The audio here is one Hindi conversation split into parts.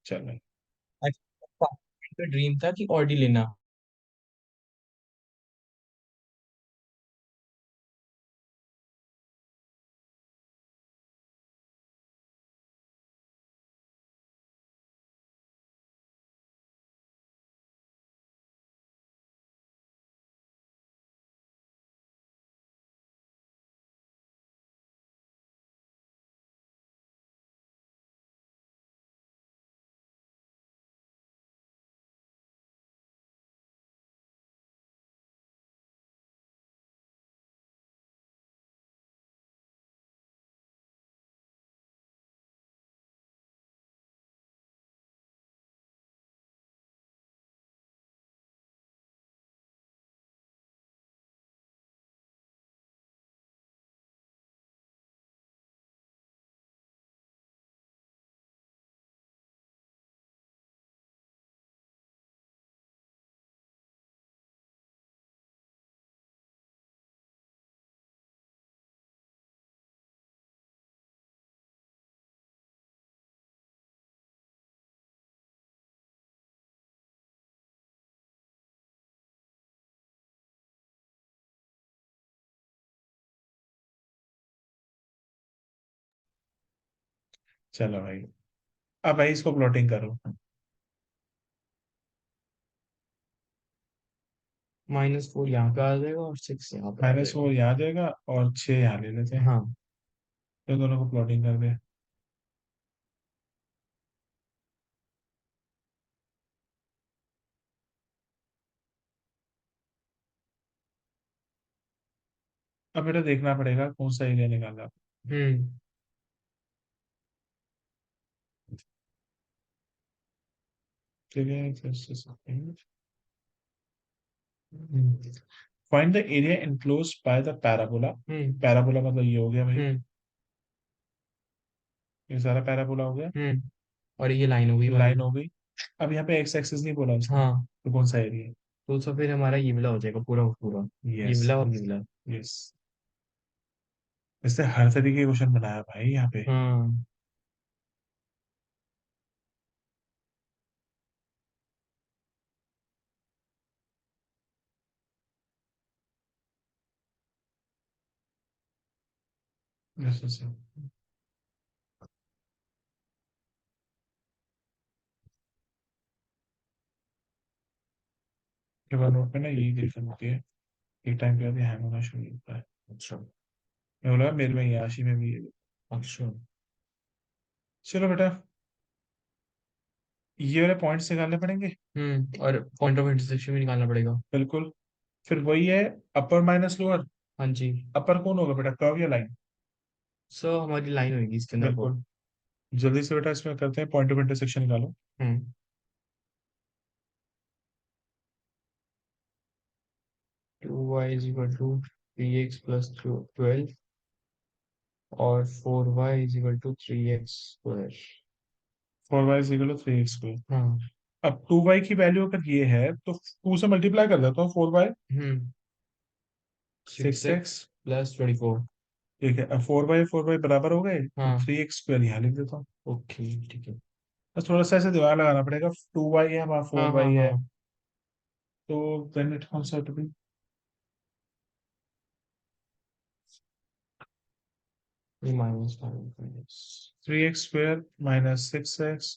चलो। का ड्रीम था कि ऑडी लेना। चलो भाई, अब भाई इसको प्लॉटिंग करो। -4 यहाँ पे आ जाएगा और 6 यहाँ पे आ -4 जाएगा। यहाँ देगा और 6 यहाँ ले लेते हैं। हाँ। तो दोनों को प्लॉटिंग कर दे। अब बेटा देखना पड़ेगा कौन सा एरिया निकालना। हम्म। ठीक है। Find the area enclose by the parabola. Hmm. Parabola मतलब ये हो गया भाई। हम्म। ये सारा पैराबोला हो गया। और ये लाइन होगी हमारी। लाइन हो गई। अब यहाँ पे एक्स एक्सिस नहीं बोला उसने, हाँ। तो कौन सा एरिया है? तो फिर हमारा ये वाला हो जाएगा पूरा का पूरा। ये यस। वाला और ये वाला। यस। इससे हर तरीके के क्वेश्चन बनाया भाई यहाँ पे। हाँ। Yes yes. के बाद नोट पे ना यही दिक्कत होती है, एक टाइम के बाद ये हैंग होना शुरू होता है। अच्छा। मैं बोला मेरे में ही है, आशी में भी है। अच्छा। चलो बेटा, ये वाले पॉइंट्स निकालने पड़ेंगे। और पॉइंट ऑफ इंटरसेक्शन भी निकालना पड़ेगा। बिल्कुल। फिर वही है, अपर माइनस लोअर। हाँ जी। अपर कौन होगा बेटा, कर्व या लाइन? सो हमारी लाइन होगी इसके अंदर को। बिल्कुल। जल्दी से बेटा इसमें करते हैं, पॉइंट ऑफ इंटरसेक्शन निकालो। Hmm. 2y is equal to 3x plus 12 और 4y is equal to 3x square. 4y = 3x²। हाँ। अब 2y की वैल्यू अगर ये है तो 2 से मल्टीप्लाई कर देता हूँ, 4y हम्म। Six 6x x plus 24। ठीक है, अब 4y बराबर हो गए तो हाँ। 3x² यहाँ लिख देता हूँ। ओके। ठीक है। बस थोड़ा सा ऐसे दिमाग लगाना पड़ेगा, 2y है वहाँ हाँ 4y हाँ है, हाँ। तो then it comes out to be ये माइनस 3x² -6x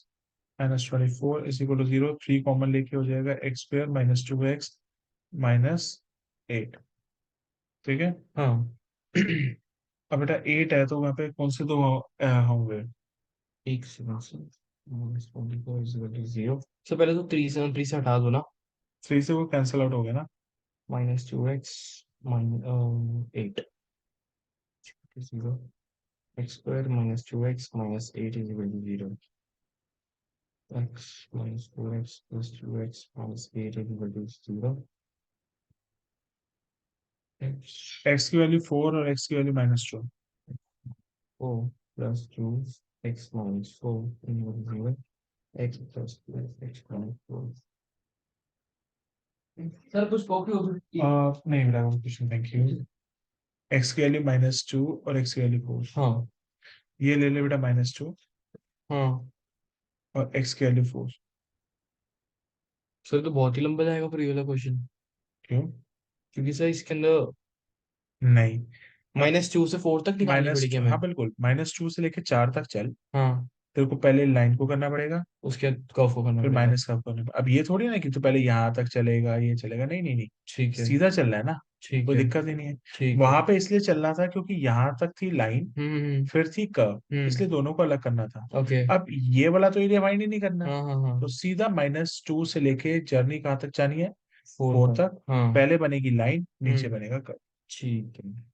-24 = 0। 3 कॉमन लेके हो जाएगा x² -2x -8। ठीक है। हाँ। अब बेटा 8 है तो वहाँ पे कौन से दो होंगे? एक से -24 इज इक्वल टू 0। सबसे पहले तो 3 से हटा दो ना। 3 से वो कैंसिल आउट हो गया ना। -2x -8 0। x square -2x -8 is equal to 0। x -4x plus 2x minus 8 is equal to 0। x x की वैल्यू 4 और x की value -2। 4 plus 2 x minus 4 is equal to 0। x plus 2 x minus 4। Sir कुछ कॉपी हो गई। नहीं मेरा क्वेश्चन, थैंक यू। x की वैल्यू -2 और x की वैल्यू 4। हाँ। ये ले ले बेटा -2। हाँ। और x की वैल्यू 4। सर तो बहुत ही लंबा जाएगा फिर ये वाला क्वेश्चन, क्यों? क्योंकि सर इसके अंदर नहीं। अब -2 से 4 तक निकालनी माइनस, पड़ेगी हमें। हाँ बिल्कुल, -2 से लेके 4 तक चल। हाँ, तेरे को पहले लाइन को करना पड़ेगा, उसके बाद कर्व को करना फिर पड़ेगा। माइनस का करना पड़ेगा। अब ये थोड़ी ना कि तू पहले यहाँ तक चलेगा ये चलेगा, नहीं नहीं नहीं, ठीक है। सीधा चल रहा है ना, ठीक कोई है। दिक्कत ही नहीं है। ठीक है। वहां पे इसलिए चल रहा था क्योंकि यहाँ तक थी लाइन, हम्म। फिर थी कर्व, हम्म। इसलिए दोनों को अलग करना था। ओके। अब ये वाला तो एरिया फाइंड ही नहीं करना, हाँ हाँ हाँ। तो सीधा -2 से लेके जर्नी कहाँ तक जानी है, 4 4 का। तक। हाँ। पहले बनेगी लाइन, नीचे हम्म। बनेगा कर्व। ठीक है।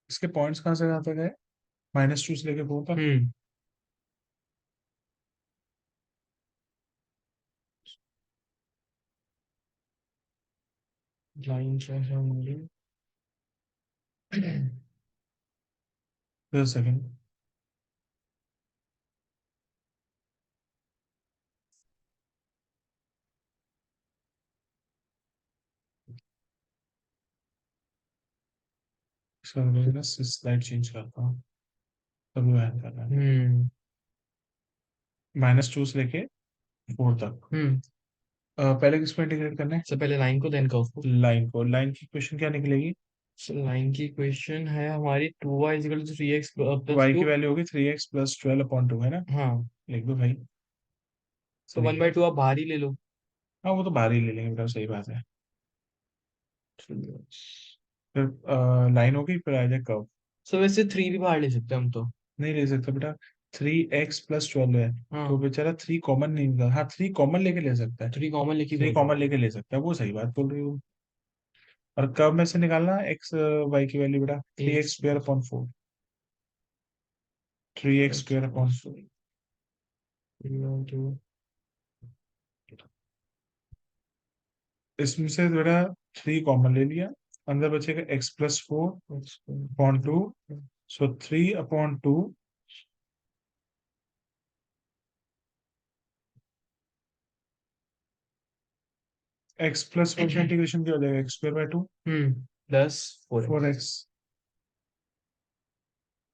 इसके पॉइंट्स कहाँ से कहाँ तक है, -2 से लेके 4 तक। हम्म। लाइन चाहिए मुझे। सेकंड, स्लाइड चेंज करता हूँ, तब वो ऐड करना है। हम्म। -2 से लेके 4 तक। हम्म। पहले किसको इंटीग्रेट करना है, सबसे पहले लाइन को देन कर्व को। लाइन को। लाइन की इक्वेशन क्या निकलेगी, लाइन की इक्वेशन है हमारी 2y equal to 3x plus y की 2। वैल्यू होगी 3x + 12/2, है ना। हाँ, लिख दो भाई, तो सही वन है। बाई टू आप बाहर ही ले लो। हाँ वो तो बाहर ही ले लेंगे बेटा, सही बात है। फिर लाइन होगी, फिर आ जाए कर्व। सो वैसे 3 भी बाहर ले सकते हैं हम तो। नहीं ले सकता बेटा, 3x + 12 है, तो हाँ, बेचारा 3 कॉमन नहीं निकल, हाँ 3 कॉमन लेके ले सकता है, 3 कॉमन लेके 3 बोल रहा कॉमन हूँ। लेके ले सकता है, वो सही बात बोल रही हूँ। और कर्व में से निकालना x y की वैल्यू बेटा, 3x² 3x²। इसमें से बेटा 3 कॉमन ले लिया, अंदर बचेगा x + 4/2, सो 3/2। x + 4 का इंटीग्रेशन क्या हो जाएगा, x²/2, प्लस 4x। 4x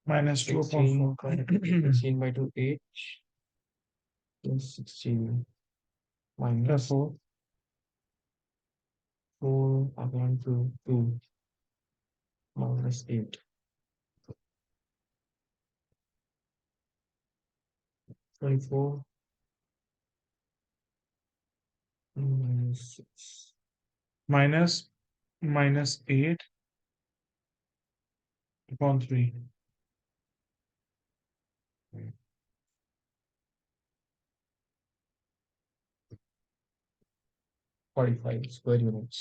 -2/4। 16 का 16/2 8 प्लस 16 क्या minus 4, 4/2 minus 8 24 minus 6 minus -8/3। 45 square units.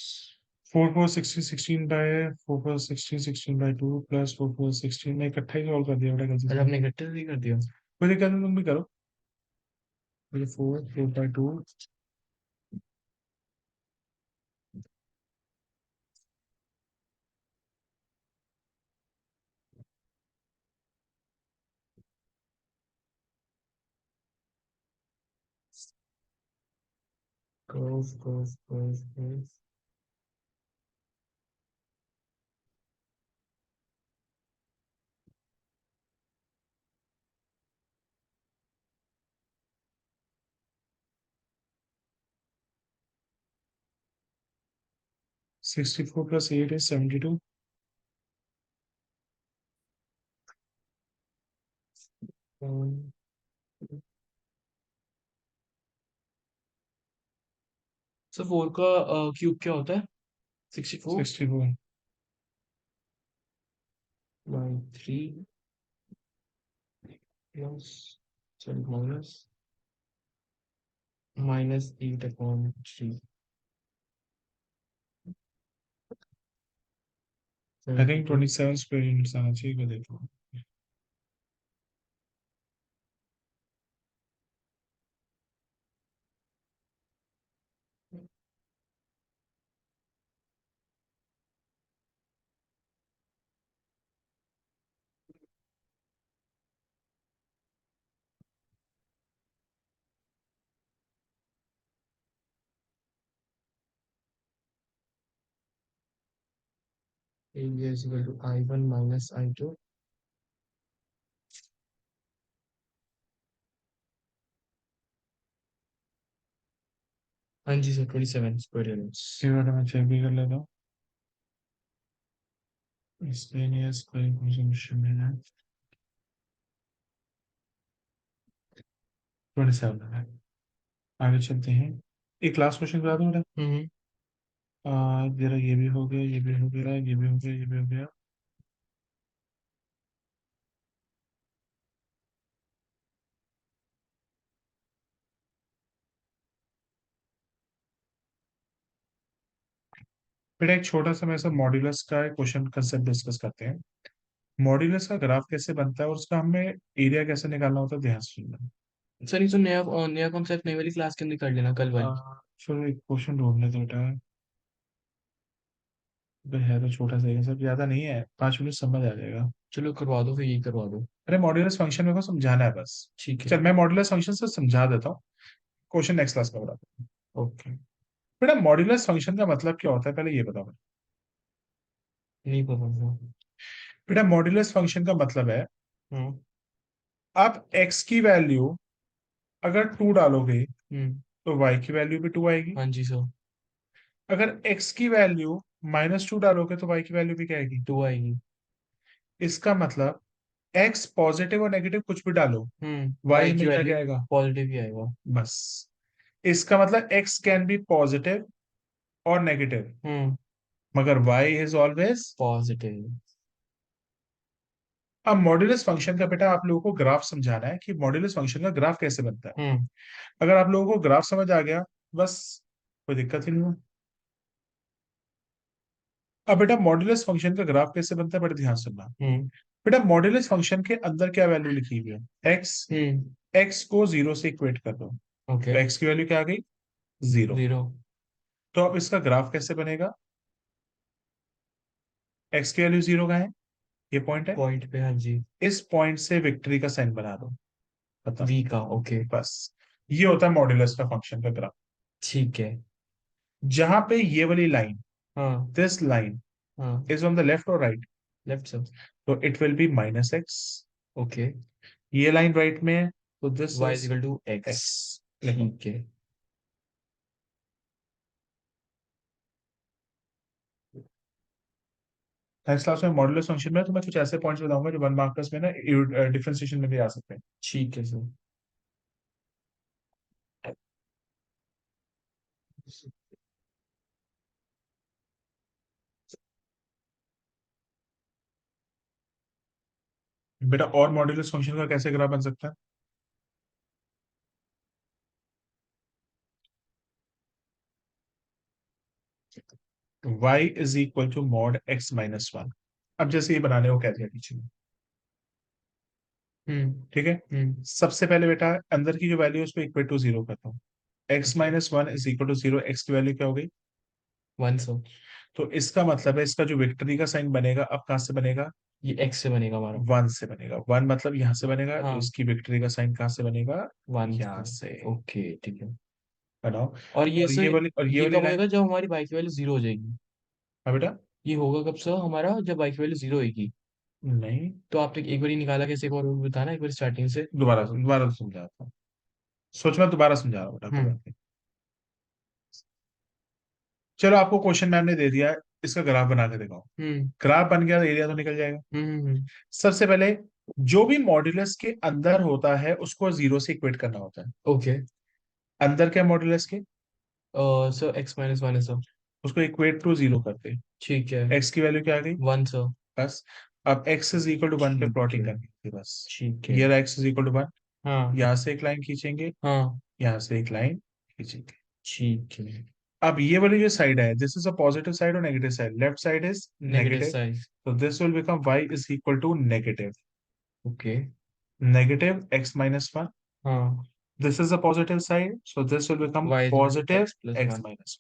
4 4 16 16/4 4 16 + 4 16 में इकट्ठा ही सॉल्व कर दिया बेटा गलती अच्छा, से। आपने इकट्ठे नहीं कर दिया। कोई दिक्कत नहीं, तुम भी करो। 4 4/2, कर्व। 64 + 8 is 72। सर 4 का क्यूब क्या होता है? 64 64 by 3 plus minus -8/3। I think 72 27 square units आना चाहिए, मैं देखता हूँ। Area is equal to I1 minus I2। हाँ जी सर, 27 स्क्वायर यूनिट्स। इसी बारे में चेक भी कर लेता हूँ। Miscellaneous कोई consumption है 27 है। आगे चलते हैं। एक लास्ट क्वेश्चन करा दूं बेटा। हम्म। जरा ये भी हो गया, ये भी हो गया, ये भी हो गया, ये भी हो गया। बेटा एक छोटा सा मैं ऐसा मॉड्यूलस का क्वेश्चन कंसेप्ट डिस्कस करते हैं। मॉड्यूलस का ग्राफ कैसे बनता है और उसका हमें एरिया कैसे निकालना होता है, ध्यान से सुनना। सर ये तो नया नया कॉन्सेप्ट नई वाली क्लास के अंदर कर लेना, कल वाली। चलो एक क्वेश्चन ढूंढने दो बेटा। है तो छोटा सा ही है, सब ज्यादा नहीं है, 5 मिनट समझ आ जाएगा। चलो करवा दो, फिर यही करवा दो। अरे मॉड्यूलस फंक्शन मेरे को समझाना है बस। ठीक है। चल मैं मॉड्यूलस फंक्शन से समझा देता हूँ। क्वेश्चन नेक्स्ट क्लास में बताता हूँ। ओके। बेटा मॉड्यूलस फंक्शन का मतलब क्या होता है, पहले ये बताओ। नहीं पता सर। बेटा मॉड्यूलस फंक्शन का मतलब है, हम्म। आप x की वैल्यू अगर 2 डालोगे हम्म। तो y की वैल्यू भी 2 आएगी। हाँ जी सर। अगर x की वैल्यू -2 डालोगे तो y की वैल्यू भी क्या आएगी। 2 आएगी। इसका मतलब x पॉजिटिव और नेगेटिव कुछ भी डालो, y वाई की हमेशा वैल्यू क्या आएगा। पॉजिटिव ही आएगा। बस इसका मतलब x कैन बी पॉजिटिव और नेगेटिव, हम्म। मगर y इज ऑलवेज। पॉजिटिव। अब मॉड्यूलस फंक्शन का बेटा आप लोगों को ग्राफ समझाना है कि मॉड्यूलस फंक्शन का ग्राफ कैसे बनता है। हम्म। अगर आप लोगों को ग्राफ समझ आ गया, बस कोई दिक्कत ही नहीं है। अब बेटा मॉड्यूलस फंक्शन का ग्राफ कैसे बनता है, बड़े ध्यान से सुनना। हम्म। बेटा मॉड्यूलस फंक्शन के अंदर क्या वैल्यू लिखी हुई है, एक्स। हम्म। एक्स को 0 से इक्वेट कर दो, ओके। तो एक्स की वैल्यू क्या आ गई, 0। 0। तो अब इसका ग्राफ कैसे बनेगा, एक्स की वैल्यू 0 का है, ये पॉइंट है। पॉइंट पे, हाँ जी। इस पॉइंट से विक्ट्री का साइन बना दो, खत्म। वी का, ओके। बस ये होता है मॉड्यूलस का फंक्शन का ग्राफ। ठीक है। जहां पे ये वाली लाइन, हाँ। दिस लाइन हाँ। इज ऑन द लेफ्ट और राइट, लेफ्ट सर। तो it will be -x। Okay. ये लाइन राइट में है, तो this y is is equal to x. X. लिखो। ठीक है। नेक्स्ट क्लास में मॉड्यूलस फंक्शन में तो मैं कुछ ऐसे पॉइंट्स बताऊंगा जो 1 मार्कर्स में ना डिफरेंशिएशन में भी आ सकते हैं। ठीक है सर। बेटा और मॉड्यूलस फंक्शन का कैसे ग्राफ बन सकता है, y is equal to mod x -1। अब जैसे ये बनाने को कह दिया टीचर ने, हम्म। ठीक है। हम्म। सबसे पहले बेटा अंदर की जो वैल्यू है उसको इक्वल टू 0 करता हूँ। x okay. -1 is equal to 0, x की वैल्यू क्या हो गई। 1 सर। तो इसका मतलब है इसका जो विक्ट्री का साइन बनेगा अब कहाँ से बनेगा, ये एक्स से बनेगा हमारा। 1 से बनेगा। 1 मतलब यहाँ से बनेगा, तो हाँ। इसकी विक्ट्री का साइन कहाँ से बनेगा, 1 यहाँ से। से। ओके ठीक है। बनाओ। और ये सर, और ये ये वाली कब लाइन। होएगा जब हमारी बाई की वैल्यू 0 हो जाएगी? हाँ बेटा। ये होगा कब सर हमारा, जब बाई की वैल्यू 0 होगी? नहीं, तो आपने एक बार ही निकाला कैसे, एक बार और बताना एक बार स्टार्टिंग से। दोबारा दोबारा समझा रहा था। सोच मैं दोबारा समझा रहा हूँ बेटा, कोई हम्म। बात नहीं। चलो आपको क्वेश्चन मैम ने दे दिया है, इसका ग्राफ बना के दिखाओ। हम्म। ग्राफ बन गया तो एरिया तो निकल जाएगा। हम्म। सबसे पहले जो भी मॉड्यूलस के अंदर होता है उसको 0 से इक्वेट करना होता है। ओके। अंदर क्या मॉड्यूलस के, सर x-1 है सर। उसको इक्वेट टू 0 करते। ठीक है। एक्स की वैल्यू क्या आ गई, 1 सर। बस। अब x इज इक्वल टू 1 पे ठीक प्लॉटिंग है। करनी थी बस। ठीक है। ये रहा x इज इक्वल टू 1। हाँ। यहाँ से एक लाइन खींचेंगे, हाँ। यहाँ से एक लाइन खींचेंगे। ठीक है। अब ये वाली जो साइड है, this is a positive side और negative side, left side is negative negative, size. तो this will become y is equal to negative, okay. Negative x -1। हाँ। This is a positive side, so this will become y is equal to positive x plus x 1। -1।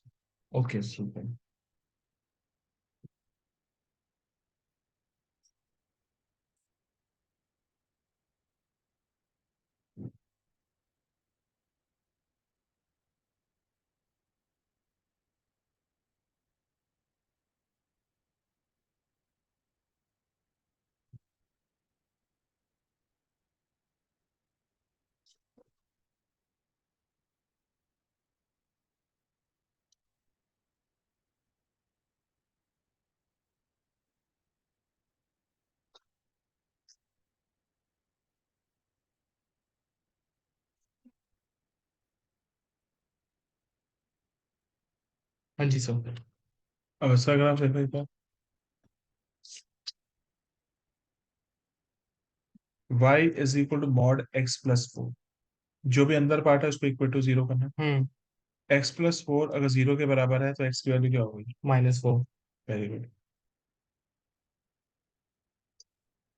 Okay ठीक है। हाँ जी सर। अब इसका ग्राफ देखो एक बार। y is equal to mod x plus four, जो भी अंदर पार्ट है उसको इक्वल टू जीरो करना हम्म। है। x प्लस फोर अगर जीरो के बराबर है तो x की वैल्यू क्या होगी? -4। Very good.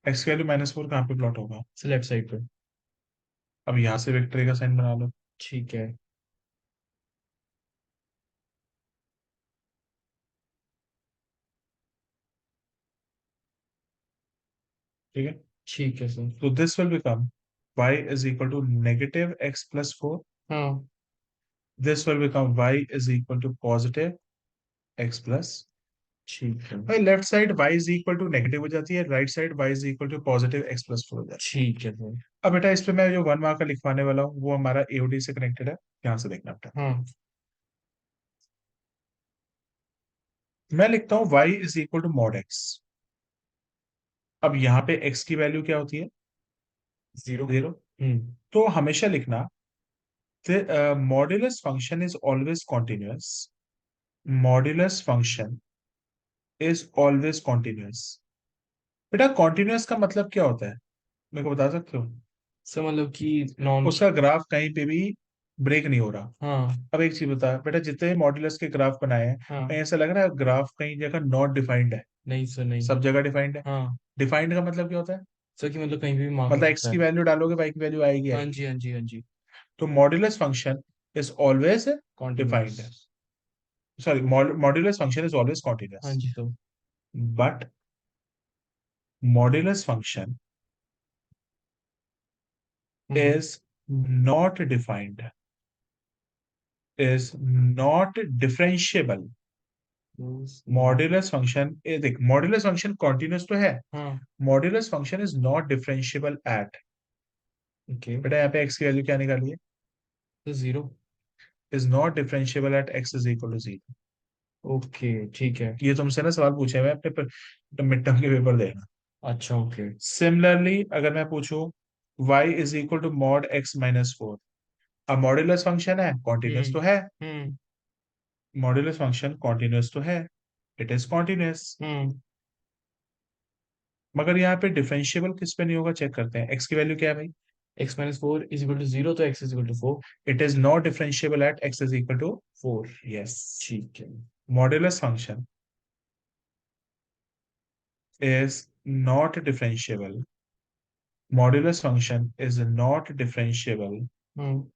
x की वैल्यू -4 कहाँ पे प्लॉट होगा? लेफ्ट साइड पे। अब यहाँ से विक्ट्री का साइन बना लो। ठीक है। ठीक है, ठीक है सर। तो this will become y is equal to negative x plus four, हाँ। This will become y is equal to positive x plus. ठीक है। भाई left side y is equal to negative हो जाती है, right side y is equal to positive x plus four हो जाती है। ठीक है सर। अब बेटा इस पे मैं जो वन मार्क का लिखवाने वाला हूँ वो हमारा एओडी से कनेक्टेड है, ध्यान से देखना बेटा। हाँ। मैं लिखता हूँ y is equal to mod x। अब यहाँ पे x की वैल्यू क्या होती है? 0। जीरो। हम्म। तो हमेशा लिखना modulus function is always continuous, modulus function is always continuous. बेटा कॉन्टिन्यूअस का मतलब क्या होता है, मेरे को बता सकते हो? सर मतलब कि नॉन। उसका ग्राफ कहीं पे भी ब्रेक नहीं हो रहा। हाँ। अब एक चीज बता बेटा, जितने मॉड्यूलस के ग्राफ बनाए हैं हाँ। कहीं ऐसा लग रहा है ग्राफ कहीं जगह नॉट डिफाइंड है? नहीं सर, नहीं। सब जगह डिफाइंड है। हाँ। डिफाइंड का मतलब क्या होता है? सर कि मतलब कहीं भी मार्क हो मतलब एक्स सकता की है। वैल्यू डालोगे y की वैल्यू आएगी हाँ आएगी। जी, हाँ जी, हाँ जी। तो modulus function is always continuous. Defined, sorry modulus function is always हाँ कॉन्टिन्यूअस, जी sir. But modulus function hmm. is not defined, is not differentiable। Modulus function, ये देख मॉड्यूलस फंक्शन कॉन्टिन्यूस तो है, हाँ। Modulus function is not differentiable at. Okay. बेटा यहाँ पे x की वैल्यू क्या निकालिए? तो 0। Is not differentiable at x is equal to zero. Okay, ठीक है। ये तुमसे ना सवाल पूछे हुए हैं अपने मिड टर्म के पेपर देना। अच्छा, ओके। सिमिलरली अगर मैं पूछूं y is equal to mod x minus four, अब मॉड्यूलस फंक्शन है कॉन्टिन्यूस हम्म। तो है, हम्म। मॉड्यूलस फंक्शन कॉन्टिन्यूस तो है, इट इज कॉन्टिन्यूस। हम्म। मगर यहाँ पे डिफरेंशिएबल किस पे नहीं होगा, चेक करते हैं। x की वैल्यू क्या है भाई? x-4 इज इक्वल टू 0, तो x is equal to 4। It is not differentiable at x is equal to 4। Yes. ठीक है। Modulus function is not differentiable, modulus function is not differentiable hmm.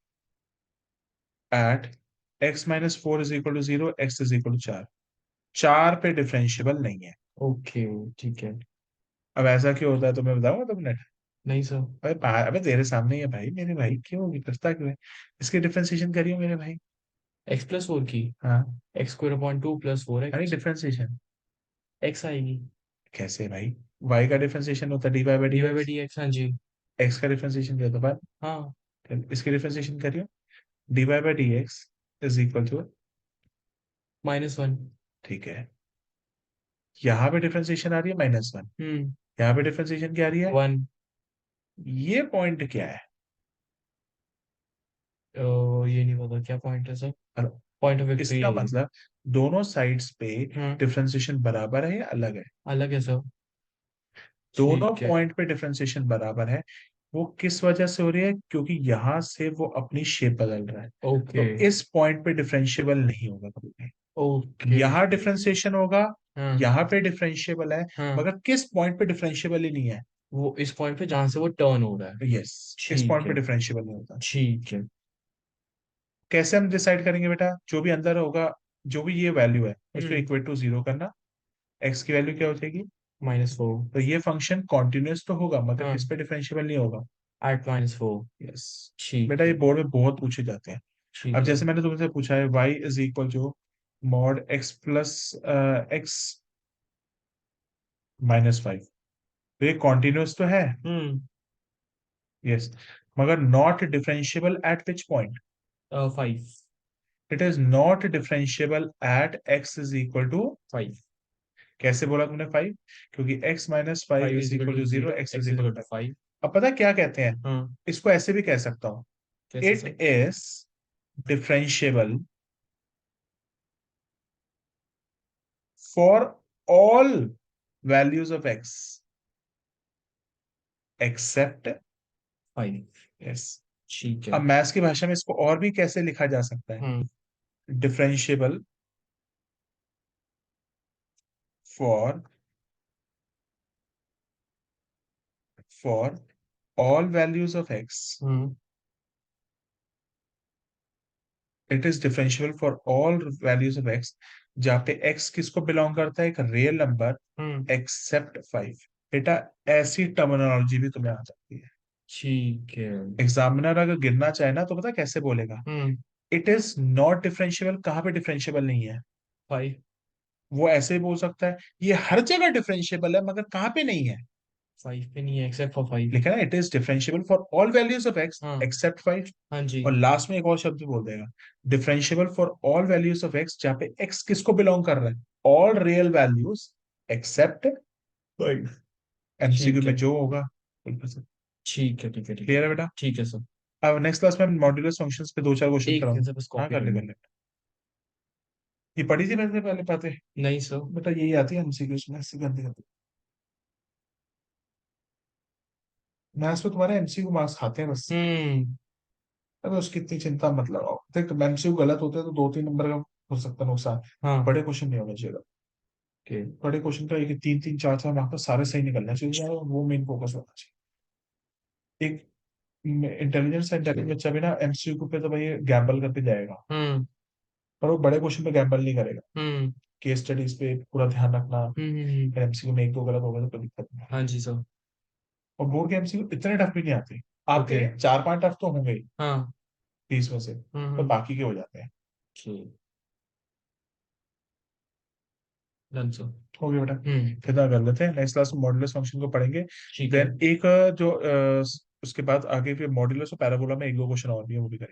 at x minus four is equal to zero, x is equal to चार, चार पे डिफरेंशिएबल नहीं है। ओके, ठीक है। अब ऐसा क्यों होता है तुम्हें बताऊंगा तुमने? नहीं सर। अबे तेरे सामने ही है भाई, मेरे भाई क्यों विकसता क्यों है? इसकी डिफरेंशिएशन करियो मेरे भाई। x+4 की। हाँ, x² 2 + 4 अरे x। डिफरेंशिएशन x आएगी। कैसे भाई? y का डिफरेंशिएशन होता है dy by dy by dx, dx, हाँ जी। x का डिफरेंशिएशन क्या होता है? हाँ। इसकी डिफरेंशिएशन करियो, dy by dx is equal to, -1। ठीक है, यहाँ पे डिफरेंशिएशन आ रही है -1, हम्म। यहाँ पे डिफरेंशिएशन क्या आ रही है? 1। ये पॉइंट क्या है? ये नहीं पता क्या पॉइंट है सर। और पॉइंट ऑफ विक्ट्री इसका है ये। मतलब दोनों साइड्स पे हाँ। डिफरेंशिएशन बराबर है या अलग है? अलग है सर। दोनों ठीक है। पॉइंट पे डिफरेंशिएशन बराबर है। वो किस वजह से हो रही है? क्योंकि यहां से वो अपनी शेप बदल रहा है। ओके। तो इस पॉइंट पे डिफरेंशिएबल नहीं होगा कभी भी। ओके। यहाँ डिफरेंशिएशन होगा, हाँ। यहाँ पे डिफरेंशिएबल है, हाँ। मगर किस पॉइंट पे डिफरेंशिएबल ही नहीं है? वो इस पॉइंट पे जहां से वो टर्न हो रहा है। यस, इस ठीक पॉइंट पे है। डिफरेंशिएबल नहीं होता। ठीक है। कैसे हम डिसाइड करेंगे बेटा? जो भी अंदर होगा, जो भी ये वैल्यू है उसको हम्म। इक्वल टू जीरो करना। एक्स की वैल्यू क्या हो जाएगी? -4। तो ये फंक्शन कॉन्टिन्यूस तो होगा मगर हाँ। किस पे डिफरेंशिएबल नहीं होगा? एट -4। यस। बेटा ठीक ये है। बोर्ड में बहुत पूछे जाते हैं। ठीक अब है। जैसे मैंने तुमसे पूछा है y is equal to mod x plus x minus five, तो ये कॉन्टिन्यूस तो है। हम्म। यस, मगर not differentiable at which point? 5। It is not differentiable at x is equal to, 5। कैसे बोला तुमने फाइव? क्योंकि x minus five 5 is is equal equal to to zero, 0, x is x is equal equal to to five. 5। अब पता क्या कहते हैं? हाँ। इसको ऐसे भी कह सकता हूँ, कैसे it sir? Is differentiable for all values of x except. 5। Yes. ठीक अब है। मैथ्स की भाषा में इसको और भी कैसे लिखा जा सकता है? Hmm. Differentiable for for all values of x. Hmm. It is differentiable for all values of x, जहाँ पे एक्स किसको बिलोंग करता है? एक रियल नंबर हम्म। एक्सेप्ट 5। बेटा ऐसी टर्मिनोलॉजी भी तुम्हें आ सकती है। ठीक है। एग्जामिनर अगर गिनना चाहे ना तो पता कैसे बोलेगा? हम्म। इट इज नॉट डिफरेंशिएबल, कहाँ पे डिफरेंशिएबल नहीं है? 5। वो ऐसे ही बोल सकता है ये हर जगह डिफरेंशिएबल है मगर कहाँ पे नहीं है? 5 पे नहीं है एक्सेप्ट फॉर 5। लिखा ना, it is differentiable for all values of x हाँ। एक्सेप्ट 5। हाँ जी। और लास्ट में एक और शब्द बोल देगा, differentiable for all values of x, जहाँ पे एक्स किसको बिलोंग कर रहा है? All real values except 5। MCQ ठीक में है। जो होगा बिल्कुल सही। ठीक है। ठीक है। ठीक है। क्लियर है बेटा? ठीक है सर। अब नेक्स्ट क्लास में मॉड्यूलस फंक्शंस पे दो चार क्वेश्चन एक सेकंड कराऊंगा। से बस हाँ कॉपी कर कर ले लूँ। कर ले। ये पढ़ी थी मैंने पहले बातें। नहीं सर। बेटा यही आती है एमसीक्यू में, ऐसी गंदी गंदी। मैथ्स में तुम्हारे एमसीक्यू मार्क्स खाते हैं बस। हम्म। अरे उसकी इतनी चिंता मत लगाओ, देख एमसीक्यू गलत होते हैं तो 2-3 नंबर का हो सकता है नुकसान। हाँ। बड़े क्वेश्चन नहीं होना चाहिए। ओके। बड़े क्वेश्चन का एक 3-3 4-4 मार्क्स का सारे सही निकलना चाहिए, वो मेन फोकस होना चाहिए। एक इंटेलिजेंस इंटेलिजेंट बच्चा भी ना एमसीक्यू पे तो भाई गैम्बल करके जाएगा, हम्म। पर वो बड़े क्वेश्चन पे गैम्बल नहीं करेगा। हम्म। केस स्टडीज पे पूरा ध्यान रखना। हम्म। एमसीक्यू में 1-2 गलत हो गए तो कोई दिक्कत नहीं। हाँ जी सर। और बोर्ड के एमसीक्यू इतने टफ भी नहीं आते। आते ओके। हैं 4-5 टफ तो होंगे ही हाँ। 30 में से, पर हम्म। बाकी के हो जाते हैं। ठीक। Done sir. हो गया बेटा। हम्म। फिर ना कर लेते हैं, नेक्स्ट क्लास में मॉड्यूलस फंक्शन को पढ़ेंगे। ठीक है। देन एक जो उसके बाद आगे फिर मॉड्यूलस और पैराबोला में 1-2 क्वेश्चन और भी है वो भी करेंगे।